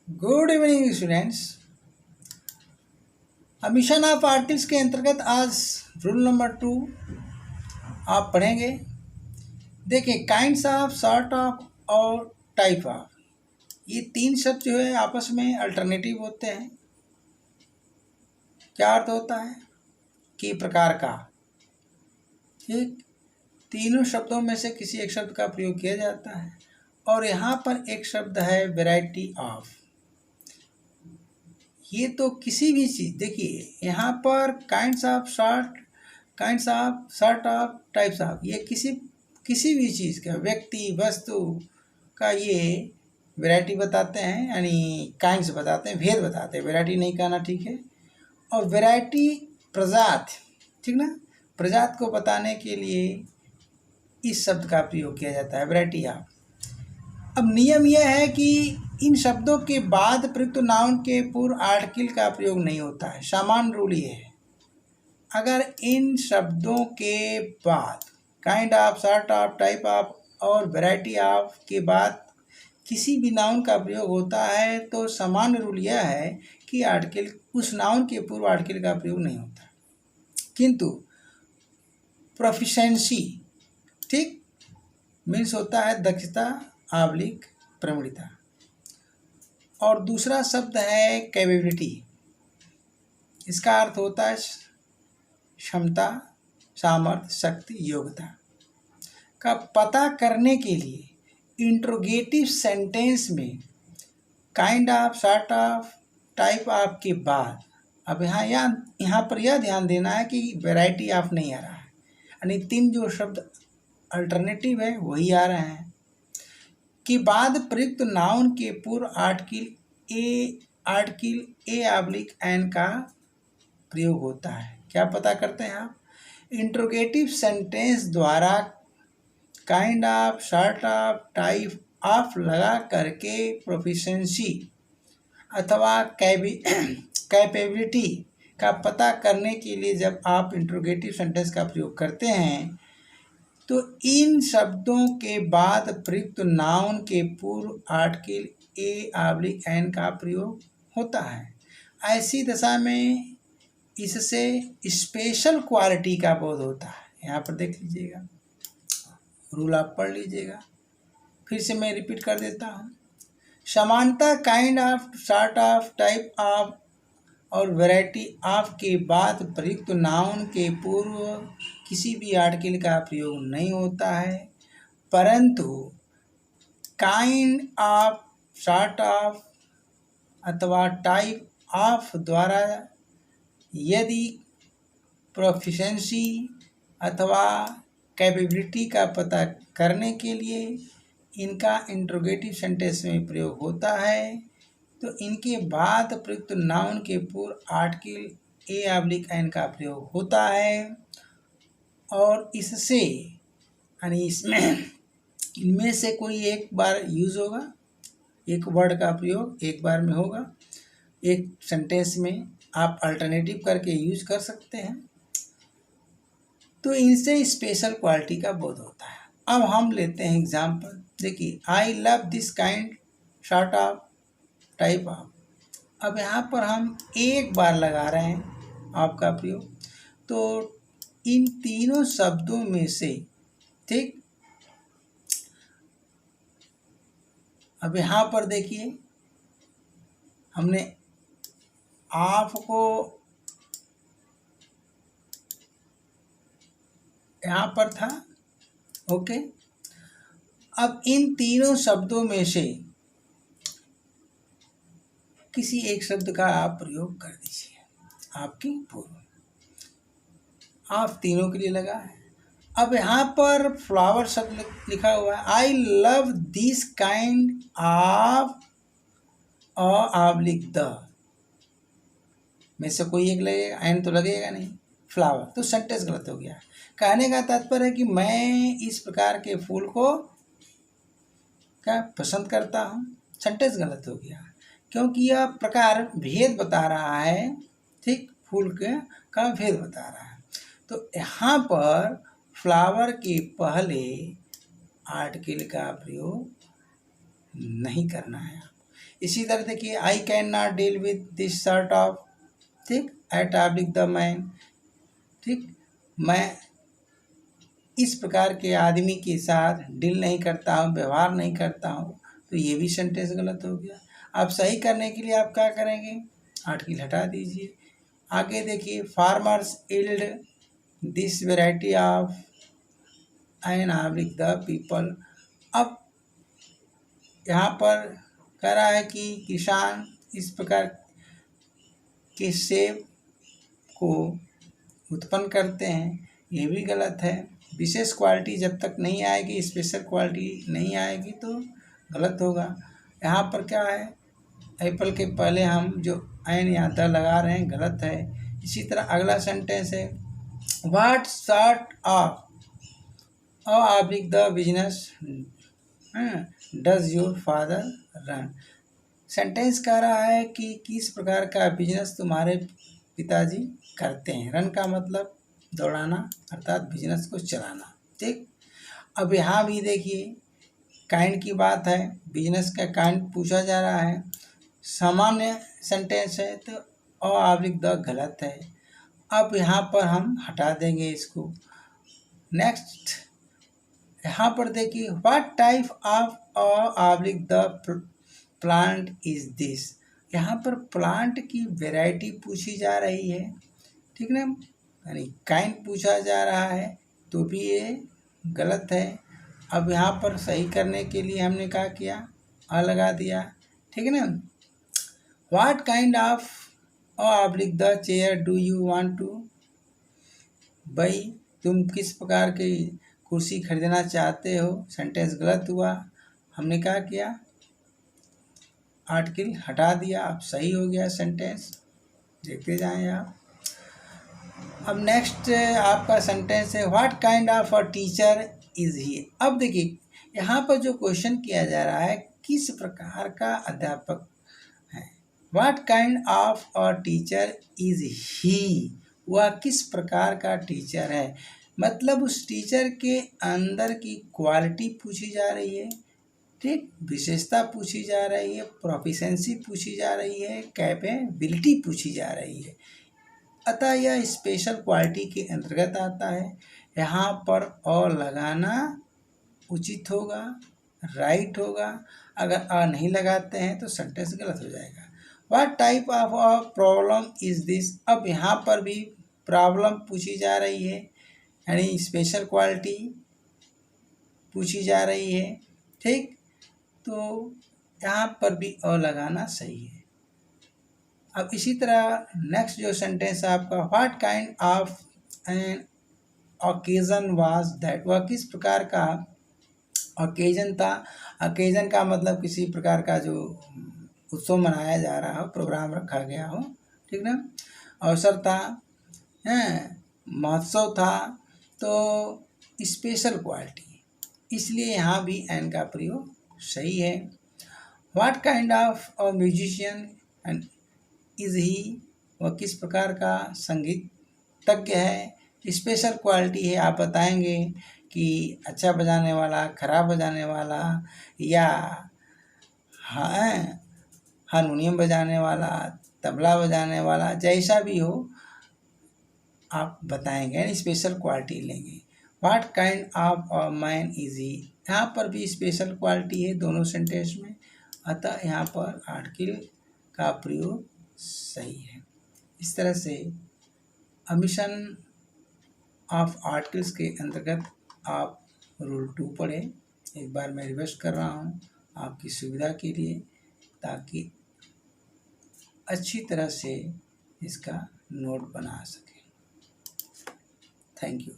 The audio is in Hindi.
Good evening students. Mission of articles के अंतर्गत आज रूल नंबर 2 आप पढ़ेंगे। देखिए, काइंड्स ऑफ, सॉर्ट ऑफ और टाइप ऑफ, ये तीन शब्द जो है आपस में अल्टरनेटिव होते हैं। क्या अर्थ होता है कि प्रकार का, ठीक, तीनों शब्दों में से किसी एक शब्द का प्रयोग किया जाता है। और यहाँ पर एक शब्द है वैरायटी ऑफ। ये तो किसी भी चीज़, देखिए यहाँ पर kinds of, sort of, types of, ये किसी भी चीज़ का, व्यक्ति, वस्तु का ये वैरायटी बताते हैं, यानी काइंड्स बताते हैं, भेद बताते हैं। वैरायटी नहीं कहना, ठीक है। और वैरायटी प्रजाति, ठीक ना, प्रजाति को बताने के लिए इस शब्द का प्रयोग किया जाता है, वैरायटी ऑफ। अब नियम यह है कि इन शब्दों के बाद प्रयुक्त नाउन के पूर्व आर्टिकल का प्रयोग नहीं होता है। सामान्य रूल ये है, अगर इन शब्दों के बाद kind of, sort of, type of और वैरायटी ऑफ के बाद किसी भी नाउन का प्रयोग होता है तो सामान्य रूल यह है कि आर्टिकल, उस नाउन के पूर्व आर्टिकल का प्रयोग नहीं होता। किंतु प्रोफिशिएंसी, ठीक, मीन्स होता है दक्षता आबलिक प्रवीणता। और दूसरा शब्द है कैपेबिलिटी। इसका अर्थ होता है क्षमता, सामर्थ्य, शक्ति, योग्यता का पता करने के लिए इंट्रोगेटिव सेंटेंस में kind of, sort of, type of के बाद, अब यहाँ पर यह ध्यान देना है कि वैरायटी ऑफ नहीं आ रहा है, यानी तीन जो शब्द अल्टरनेटिव है वही आ रहे हैं, के बाद प्रयुक्त नाउन के पूर्व आर्टिकल ए ऑब्लिक एन का प्रयोग होता है। क्या पता करते हैं आप? इंट्रोगेटिव सेंटेंस द्वारा kind of, sort of, type of लगा करके प्रोफिशिएंसी अथवा कैपेबिलिटी का पता करने के लिए जब आप इंट्रोगेटिव सेंटेंस का प्रयोग करते हैं तो इन शब्दों के बाद प्रयुक्त नाउन के पूर्व आर्टिकल ए ऑब्लिक एन का प्रयोग होता है। ऐसी दशा में इससे स्पेशल क्वालिटी का बोध होता है। यहाँ पर देख लीजिएगा, रूल आप पढ़ लीजिएगा, फिर से मैं रिपीट कर देता हूँ। समानता kind of, sort of, type of और वैरायटी ऑफ के बाद प्रयुक्त नाउन के पूर्व किसी भी आर्टिकल का प्रयोग नहीं होता है, परंतु काइंड ऑफ, सॉर्ट ऑफ अथवा टाइप ऑफ द्वारा यदि प्रोफिशिएंसी अथवा कैपेबिलिटी का पता करने के लिए इनका इंट्रोगेटिव सेंटेंस में प्रयोग होता है तो इनके बाद प्रयुक्त नाउन के पूर्व आर्टिकल ए ऑब्लिक एन का प्रयोग होता है। और इससे, यानी इसमें, इनमें से कोई एक बार यूज़ होगा, एक वर्ड का प्रयोग एक बार में होगा, एक सेंटेंस में आप अल्टरनेटिव करके यूज कर सकते हैं, तो इनसे स्पेशल क्वालिटी का बोध होता है। अब हम लेते हैं एग्जाम्पल। देखिए, I love this kind, sort of, type of. अब यहाँ पर हम एक बार लगा रहे हैं आपका प्रयोग, तो इन तीनों शब्दों में से, ठीक, अब यहाँ पर देखिए हमने आप को यहाँ पर था, ओके। अब इन तीनों शब्दों में से किसी एक शब्द का आप प्रयोग कर दीजिए आपकी पूर्व। आप तीनों के लिए लगा है। अब यहाँ पर फ्लावर शब्द लिखा हुआ है, I love this kind of oblique the, में से कोई एक लगेगा, एन तो लगेगा नहीं, फ्लावर, तो सेंटेंस गलत हो गया। कहने का तात्पर्य है कि मैं इस प्रकार के फूल को क्या पसंद करता हूँ, सेंटेंस गलत हो गया, क्योंकि यह प्रकार भेद बता रहा है, ठीक, फूल का भेद बता रहा है। तो यहाँ पर फ्लावर के पहले आर्टिकल का प्रयोग नहीं करना है। इसी तरह देखिए, I can not deal with this sort of, ठीक, एट ऑब्लिक द मैन, ठीक, मैं इस प्रकार के आदमी के साथ डील नहीं करता हूँ, व्यवहार नहीं करता हूँ, तो ये भी सेंटेंस गलत हो गया। अब सही करने के लिए आप क्या करेंगे, आर्टिकल हटा दीजिए। आगे देखिए, farmers yield this variety of an oblique the people. अब यहाँ पर कह रहा है कि किसान इस प्रकार के सेब को उत्पन्न करते हैं, ये भी गलत है। विशेष क्वालिटी जब तक नहीं आएगी, स्पेशल क्वालिटी नहीं आएगी तो गलत होगा। यहाँ पर क्या है, एप्पल के पहले हम जो एन या द लगा रहे हैं, गलत है। इसी तरह अगला सेंटेंस है, what sort of oblique the business does your father run. Sentence कह रहा है कि किस प्रकार का बिजनेस तुम्हारे पिताजी करते हैं। रन का मतलब दौड़ाना, अर्थात बिजनेस को चलाना, ठीक। अब यहाँ भी देखिए, काइंड की बात है, बिजनेस का काइंड पूछा जा रहा है, सामान्य सेंटेंस है तो ऑब्लिक द गलत है। अब यहाँ पर हम हटा देंगे इसको। नेक्स्ट, यहाँ पर देखिए, what type of oblique the plant is this. यहाँ पर प्लांट की वैरायटी पूछी जा रही है, ठीक ना, यानी काइंड पूछा जा रहा है, तो भी ये गलत है। अब यहाँ पर सही करने के लिए हमने क्या किया, आ लगा दिया, ठीक है ना। What kind of oblique the chair do you want to. भाई तुम किस प्रकार की कुर्सी खरीदना चाहते हो, सेंटेंस गलत हुआ। हमने क्या किया, आर्टिकल हटा दिया, अब सही हो गया सेंटेंस, देखते जाएं आप। अब नेक्स्ट आपका सेंटेंस है, what kind of a teacher is he. अब देखिए, यहाँ पर जो क्वेश्चन किया जा रहा है, किस प्रकार का अध्यापक है। What kind of a teacher is he, वह किस प्रकार का टीचर है, मतलब उस टीचर के अंदर की क्वालिटी पूछी जा रही है, ठीक, विशेषता पूछी जा रही है, प्रोफिशेंसी पूछी जा रही है, कैपेबिलिटी पूछी जा रही है, अतः यह स्पेशल क्वालिटी के अंतर्गत आता है। यहाँ पर और लगाना उचित होगा, राइट होगा। अगर आ नहीं लगाते हैं तो सेंटेंस गलत हो जाएगा। What type of a problem is this. अब यहाँ पर भी प्रॉब्लम पूछी जा रही है, यानी स्पेशल क्वालिटी पूछी जा रही है, ठीक, तो यहाँ पर भी अ लगाना सही है। अब इसी तरह नेक्स्ट जो सेंटेंस है आपका, what kind of an occasion was that, वह किस प्रकार का ओकेजन था। ओकेजन का मतलब किसी प्रकार का जो उत्सव मनाया जा रहा हो, प्रोग्राम रखा गया हो, ठीक ना, अवसर था, हैं, महोत्सव था, तो स्पेशल क्वालिटी, इसलिए यहाँ भी एन का प्रयोग सही है। What kind of a musician and is he, वह किस प्रकार का संगीतज्ञ है, स्पेशल क्वालिटी है, आप बताएंगे कि अच्छा बजाने वाला, खराब बजाने वाला, या हाँ हारमोनियम बजाने वाला, तबला बजाने वाला, जैसा भी हो आप बताएंगे, यानी स्पेशल क्वालिटी लेंगे। What kind of a man is he, यहाँ पर भी स्पेशल क्वालिटी है दोनों सेंटेंस में, अतः यहाँ पर आर्टिकल का प्रयोग सही है। इस तरह से ओमिशन ऑफ आर्टिकल्स के अंतर्गत आप रूल 2 पढ़ें। एक बार मैं रिवर्स कर रहा हूँ आपकी सुविधा के लिए, ताकि अच्छी तरह से इसका नोट बना सकें। Thank you.